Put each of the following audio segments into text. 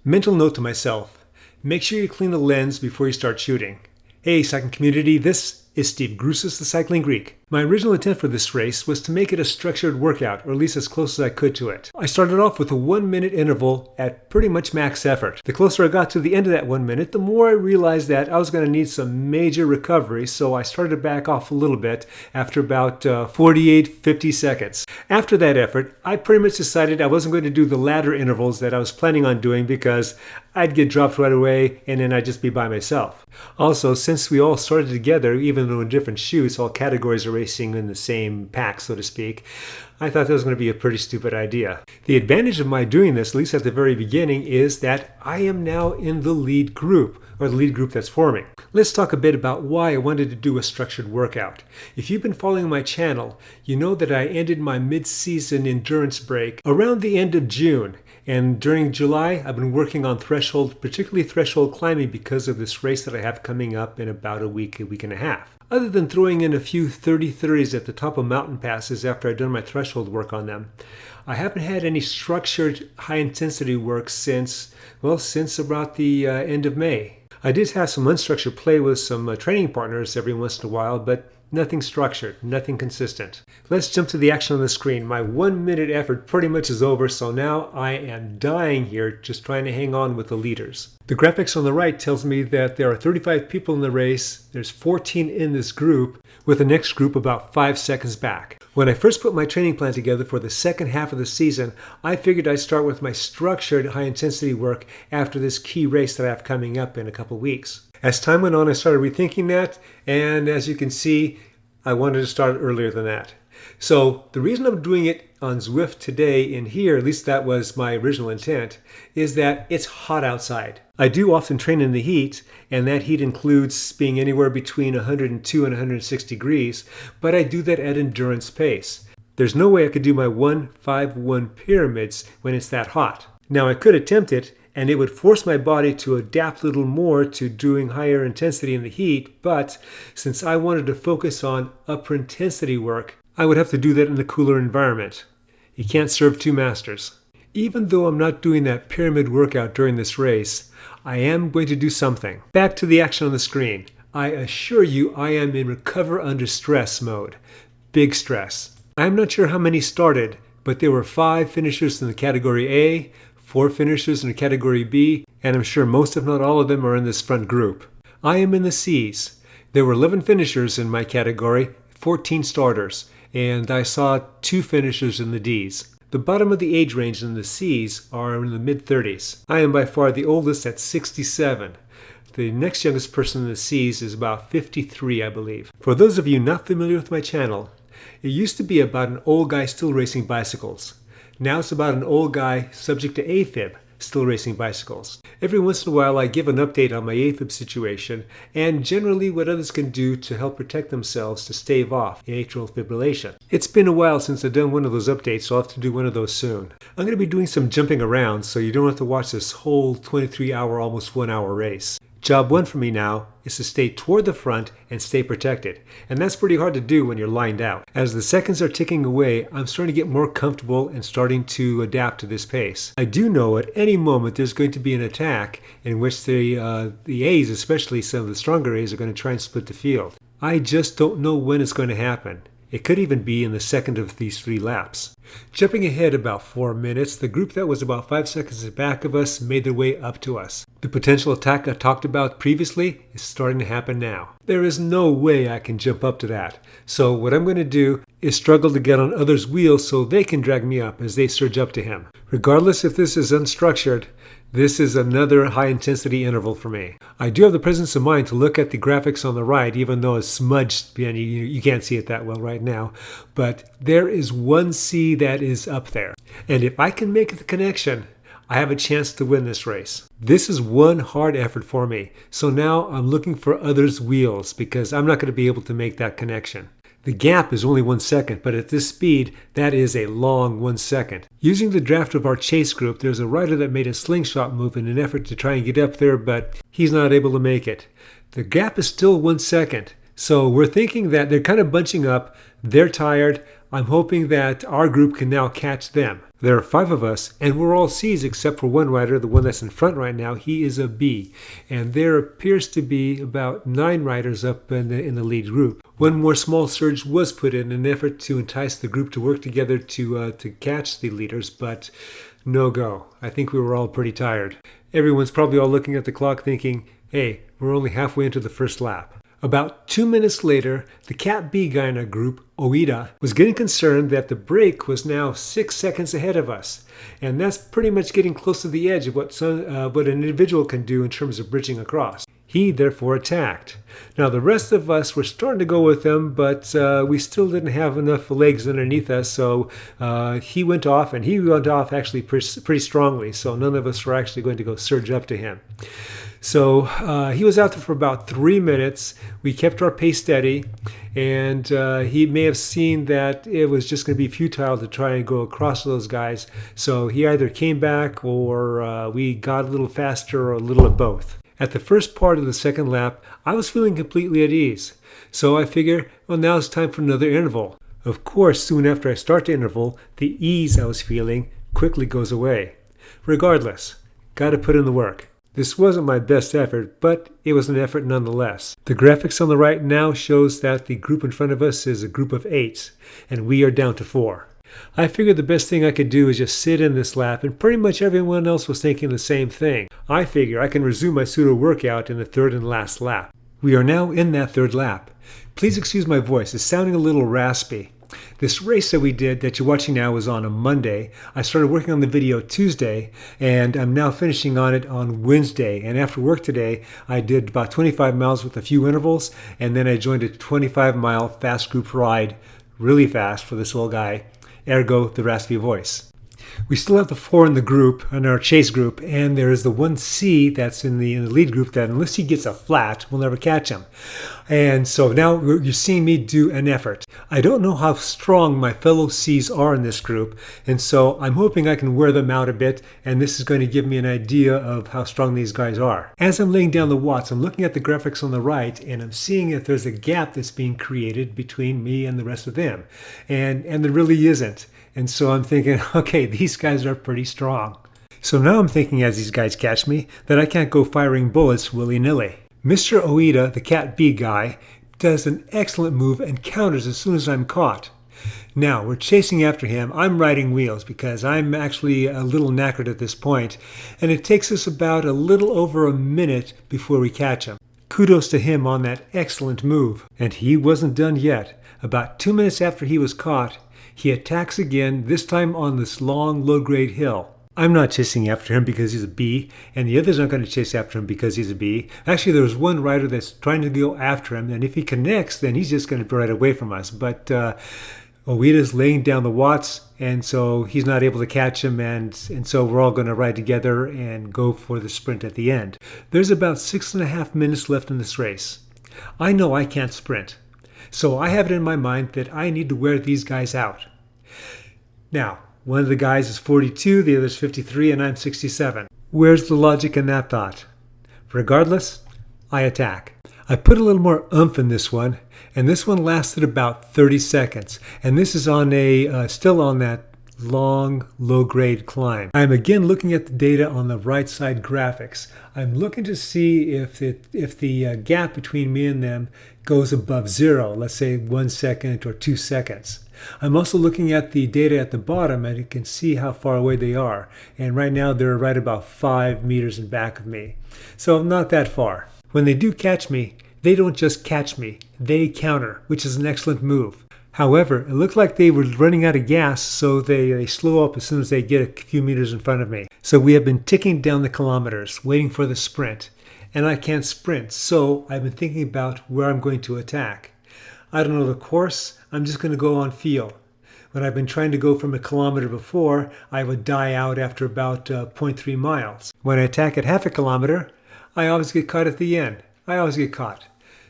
Mental note to myself, make sure you clean the lens before you start shooting. Hey cycling community, this is Steve Grusis, the Cycling Greek. My original intent for this race was to make it a structured workout, or at least as close as I could to it. I started off with a 1 minute interval at pretty much max effort. The closer I got to the end of that 1 minute, the more I realized that I was going to need some major recovery, so I started to back off a little bit after about 50 seconds. After that effort, I pretty much decided I wasn't going to do the latter intervals that I was planning on doing because I'd get dropped right away and then I'd just be by myself. Also, since we all started together, even though in different shoots, all categories are racing in the same pack, so to speak, I thought that was going to be a pretty stupid idea. The advantage of my doing this, at least at the very beginning, is that I am now in the lead group, or the lead group that's forming. Let's talk a bit about why I wanted to do a structured workout. If you've been following my channel, you know that I ended my mid-season endurance break around the end of June. And during July, I've been working on threshold, particularly threshold climbing, because of this race that I have coming up in about a week and a half. Other than throwing in a few 30-30s at the top of mountain passes after I've done my threshold work on them, I haven't had any structured high-intensity work since about the end of May. I did have some unstructured play with some training partners every once in a while, but nothing structured, nothing consistent. Let's jump to the action on the screen. My 1 minute effort pretty much is over, so now I am dying here just trying to hang on with the leaders. The graphics on the right tells me that there are 35 people in the race. There's 14 in this group, with the next group about 5 seconds back. When I first put my training plan together for the second half of the season, I figured I'd start with my structured high-intensity work after this key race that I have coming up in a couple weeks. As time went on, I started rethinking that, and as you can see, I wanted to start earlier than that. So the reason I'm doing it on Zwift today in here, at least that was my original intent, is that it's hot outside. I do often train in the heat, and that heat includes being anywhere between 102 and 106 degrees, but I do that at endurance pace. There's no way I could do my 1-5-1 pyramids when it's that hot. Now I could attempt it, and it would force my body to adapt a little more to doing higher intensity in the heat, but since I wanted to focus on upper intensity work, I would have to do that in a cooler environment. You can't serve two masters. Even though I'm not doing that pyramid workout during this race, I am going to do something. Back to the action on the screen. I assure you I am in recover under stress mode. Big stress. I'm not sure how many started, but there were 5 finishers in the category A, 4 finishers in the category B, and I'm sure most if not all of them are in this front group. I am in the C's. There were 11 finishers in my category, 14 starters, and I saw 2 finishers in the D's. The bottom of the age range in the C's are in the mid-30s. I am by far the oldest at 67. The next youngest person in the C's is about 53, I believe. For those of you not familiar with my channel, it used to be about an old guy still racing bicycles. Now it's about an old guy subject to AFib, still racing bicycles. Every once in a while I give an update on my AFib situation and generally what others can do to help protect themselves to stave off atrial fibrillation. It's been a while since I've done one of those updates, so I'll have to do one of those soon. I'm going to be doing some jumping around so you don't have to watch this whole 23-hour, almost 1-hour race. Job 1 for me now is to stay toward the front and stay protected. And that's pretty hard to do when you're lined out. As the seconds are ticking away, I'm starting to get more comfortable and starting to adapt to this pace. I do know at any moment there's going to be an attack in which the A's, especially some of the stronger A's, are going to try and split the field. I just don't know when it's going to happen. It could even be in the second of these 3 laps. Jumping ahead about 4 minutes, the group that was about 5 seconds back of us made their way up to us. The potential attack I talked about previously is starting to happen now. There is no way I can jump up to that. So what I'm going to do is struggle to get on others' wheels so they can drag me up as they surge up to him. Regardless if this is unstructured, this is another high-intensity interval for me. I do have the presence of mind to look at the graphics on the right, even though it's smudged, and you can't see it that well right now. But there is one C that is up there. And if I can make the connection, I have a chance to win this race. This is one hard effort for me. So now I'm looking for others' wheels because I'm not going to be able to make that connection. The gap is only 1 second, but at this speed, that is a long 1 second. Using the draft of our chase group, there's a rider that made a slingshot move in an effort to try and get up there, but he's not able to make it. The gap is still 1 second. So we're thinking that they're kind of bunching up. They're tired. I'm hoping that our group can now catch them. There are 5 of us, and we're all C's except for one rider, the one that's in front right now. He is a B. And there appears to be about 9 riders up in the lead group. One more small surge was put in an effort to entice the group to work together to catch the leaders, but no go. I think we were all pretty tired. Everyone's probably all looking at the clock thinking, hey, we're only halfway into the first lap. About 2 minutes later, the Cat B guy in our group, Oida, was getting concerned that the break was now 6 seconds ahead of us. And that's pretty much getting close to the edge of what an individual can do in terms of bridging across. He therefore attacked. Now the rest of us were starting to go with him, but we still didn't have enough legs underneath us, so he went off, and he went off actually pretty strongly, so none of us were actually going to go surge up to him. So he was out there for about 3 minutes. We kept our pace steady, and he may have seen that it was just going to be futile to try and go across those guys. So he either came back, or we got a little faster, or a little of both. At the first part of the second lap, I was feeling completely at ease. So I figured, well, now it's time for another interval. Of course, soon after I start the interval, the ease I was feeling quickly goes away. Regardless, got to put in the work. This wasn't my best effort, but it was an effort nonetheless. The graphics on the right now shows that the group in front of us is a group of 8, and we are down to 4. I figured the best thing I could do is just sit in this lap, and pretty much everyone else was thinking the same thing. I figure I can resume my pseudo workout in the third and last lap. We are now in that third lap. Please excuse my voice, it's sounding a little raspy. This race that we did that you're watching now was on a Monday. I started working on the video Tuesday, and I'm now finishing on it on Wednesday. And after work today, I did about 25 miles with a few intervals, and then I joined a 25-mile fast group ride, really fast for this little guy, ergo the raspy voice. We still have the 4 in the group, in our chase group, and there is the 1C that's in the lead group that unless he gets a flat, we'll never catch him. And so now you're seeing me do an effort. I don't know how strong my fellow C's are in this group, and so I'm hoping I can wear them out a bit, and this is going to give me an idea of how strong these guys are. As I'm laying down the watts, I'm looking at the graphics on the right, and I'm seeing if there's a gap that's being created between me and the rest of them. And there really isn't. And so I'm thinking, okay, these guys are pretty strong. So now I'm thinking as these guys catch me that I can't go firing bullets willy-nilly. Mr. Oida, the Cat B guy, does an excellent move and counters as soon as I'm caught. Now, we're chasing after him. I'm riding wheels because I'm actually a little knackered at this point, and it takes us about a little over a minute before we catch him. Kudos to him on that excellent move. And he wasn't done yet. About 2 minutes after he was caught, he attacks again, this time on this long, low-grade hill. I'm not chasing after him because he's a B, and the others aren't going to chase after him because he's a B. Actually, there was one rider that's trying to go after him, and if he connects, then he's just going to be right away from us. But Oida's laying down the watts, and so he's not able to catch him, and so we're all going to ride together and go for the sprint at the end. There's about 6.5 minutes left in this race. I know I can't sprint. So I have it in my mind that I need to wear these guys out. Now, one of the guys is 42, the other's 53, and I'm 67. Where's the logic in that thought? Regardless, I attack. I put a little more oomph in this one, and this one lasted about 30 seconds. And this is on still on that long, low-grade climb. I'm again looking at the data on the right side graphics. I'm looking to see if the gap between me and them goes above 0, let's say 1 second or 2 seconds. I'm also looking at the data at the bottom, and you can see how far away they are. And right now they're right about 5 meters in back of me. So not that far. When they do catch me, they don't just catch me, they counter, which is an excellent move. However, it looked like they were running out of gas, so they slow up as soon as they get a few meters in front of me. So we have been ticking down the kilometers, waiting for the sprint. And I can't sprint, so I've been thinking about where I'm going to attack. I don't know the course, I'm just going to go on feel. When I've been trying to go from a kilometer before, I would die out after about 0.3 miles. When I attack at half a kilometer, I always get caught at the end. I always get caught.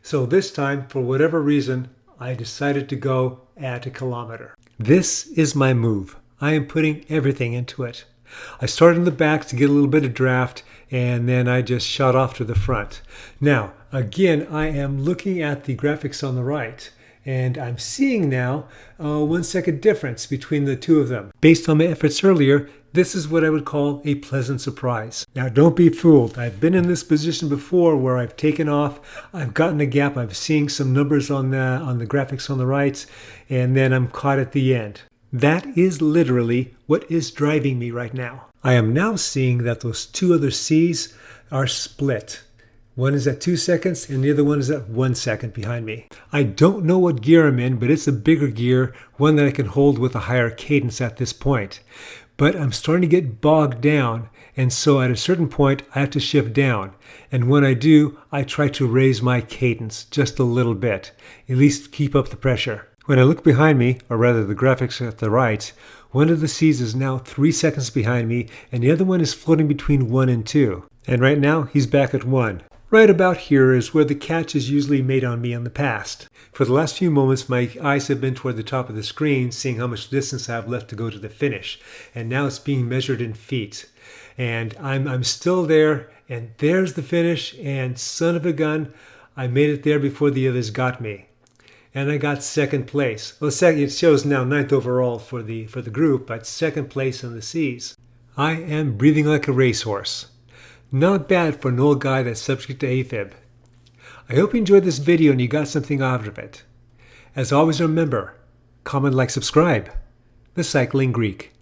So this time, for whatever reason, I decided to go at a kilometer. This is my move. I am putting everything into it. I started in the back to get a little bit of draft, and then I just shot off to the front. Now, again, I am looking at the graphics on the right, And I'm seeing now a 1 second difference between the two of them. Based on my efforts earlier, this is what I would call a pleasant surprise. Now don't be fooled. I've been in this position before where I've taken off, I've gotten a gap, I'm seeing some numbers on the graphics on the right, and then I'm caught at the end. That is literally what is driving me right now. I am now seeing that those two other C's are split. One is at 2 seconds and the other one is at 1 second behind me. I don't know what gear I'm in, but it's a bigger gear, one that I can hold with a higher cadence at this point. But I'm starting to get bogged down, and so at a certain point I have to shift down. And when I do, I try to raise my cadence just a little bit, at least keep up the pressure. When I look behind me, or rather the graphics at the right, one of the C's is now 3 seconds behind me and the other one is floating between 1 and 2. And right now he's back at 1. Right about here is where the catch is usually made on me in the past. For the last few moments, my eyes have been toward the top of the screen, seeing how much distance I have left to go to the finish. And now it's being measured in feet. And I'm still there, and there's the finish, and son of a gun, I made it there before the others got me. And I got second place. Well, it shows now 9th overall for the group, but second place in the C's. I am breathing like a racehorse. Not bad for an old guy that's subject to AFib. I hope you enjoyed this video and you got something out of it. As always, remember, comment, like, subscribe. The Cycling Greek.